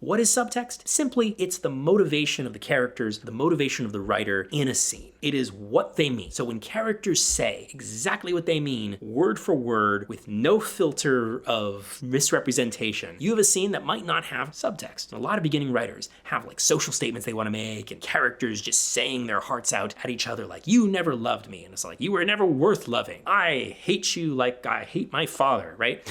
What is subtext? Simply, it's the motivation of the characters, the motivation of the writer in a scene. It is what they mean. So when characters say exactly what they mean, word for word, with no filter of misrepresentation, you have a scene that might not have subtext. A lot of beginning writers have like social statements they want to make and characters just saying their hearts out at each other like, you never loved me. And it's like, you were never worth loving. I hate you like I hate my father, right?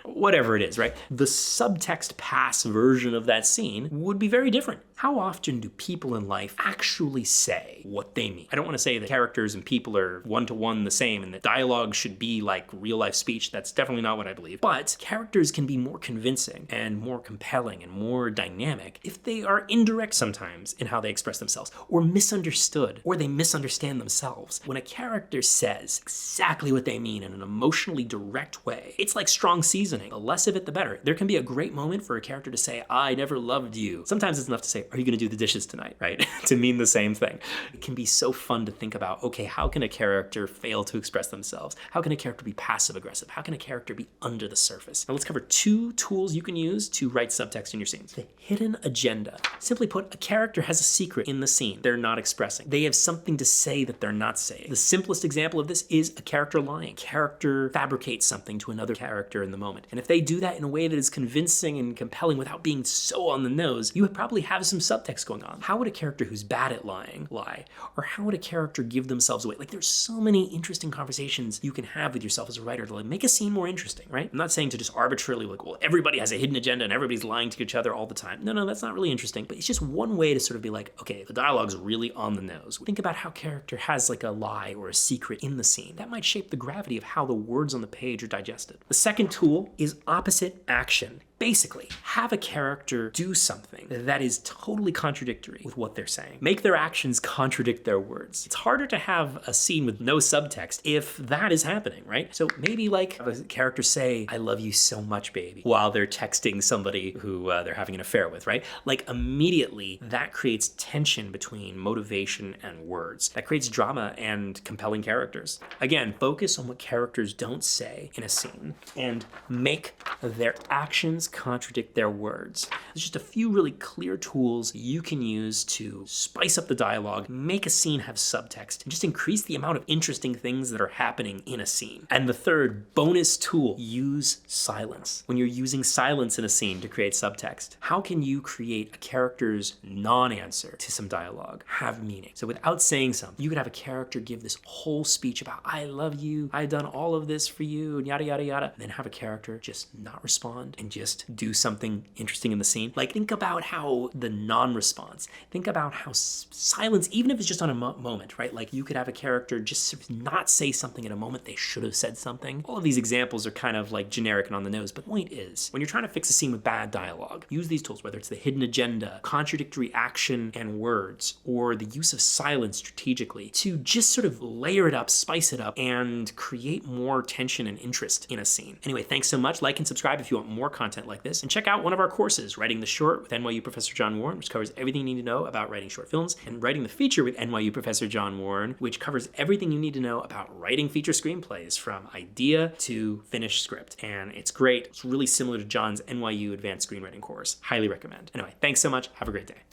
Whatever it is, right? The subtext pass version of that scene would be very different. How often do people in life actually say what they mean? I don't want to say that characters and people are one-to-one the same and that dialogue should be like real-life speech. That's definitely not what I believe. But characters can be more convincing and more compelling and more dynamic if they are indirect sometimes in how they express themselves, or misunderstood, or they misunderstand themselves. When a character says exactly what they mean in an emotionally direct way, it's like strong seasoning. The less of it, the better. There can be a great moment for a character to say, I never loved you. Sometimes it's enough to say, are you going to do the dishes tonight, right? To mean the same thing. It can be so fun to think about, okay, how can a character fail to express themselves? How can a character be passive aggressive? How can a character be under the surface? Now let's cover 2 tools you can use to write subtext in your scenes. The hidden agenda. Simply put, a character has a secret in the scene they're not expressing. They have something to say that they're not saying. The simplest example of this is a character lying. Character fabricates something to another character in the moment. And if they do that in a way that is convincing and compelling without being so on the nose, you would probably have some subtext going on. How would a character who's bad at lying lie? Or how would a character give themselves away? Like, there's so many interesting conversations you can have with yourself as a writer to like make a scene more interesting, right? I'm not saying to just arbitrarily like, well, everybody has a hidden agenda and everybody's lying to each other all the time. No, that's not really interesting, but it's just one way to sort of be like, okay, the dialogue's really on the nose. Think about how a character has like a lie or a secret in the scene. That might shape the gravity of how the words on the page are digested. The second tool is opposite action. Basically, have a character do something that is totally contradictory with what they're saying. Make their actions contradict their words. It's harder to have a scene with no subtext if that is happening, right? So maybe like have a character say, I love you so much, baby, while they're texting somebody who they're having an affair with, right? Like immediately that creates tension between motivation and words. That creates drama and compelling characters. Again, focus on what characters don't say in a scene and make their actions contradict their words. There's just a few really clear tools you can use to spice up the dialogue, make a scene have subtext, and just increase the amount of interesting things that are happening in a scene. And the third bonus tool, use silence. When you're using silence in a scene to create subtext, how can you create a character's non-answer to some dialogue have meaning? So without saying something, you could have a character give this whole speech about, I love you, I've done all of this for you, and yada, yada, yada, and then have a character just not respond and just do something interesting in the scene. Like, think about how the non-response, think about how silence, even if it's just on a moment, right? Like, you could have a character just sort of not say something in a moment they should have said something. All of these examples are kind of like generic and on the nose, but the point is, when you're trying to fix a scene with bad dialogue, use these tools, whether it's the hidden agenda, contradictory action and words, or the use of silence strategically, to just sort of layer it up, spice it up, and create more tension and interest in a scene. Anyway, thanks so much. Like and subscribe if you want more content like this, and check out one of our courses, Writing the Short with NYU Professor John Warren, which covers everything you need to know about writing short films, and Writing the Feature with NYU Professor John Warren, which covers everything you need to know about writing feature screenplays from idea to finished script. And it's great. It's really similar to John's NYU Advanced Screenwriting course. Highly recommend. Anyway, thanks so much. Have a great day.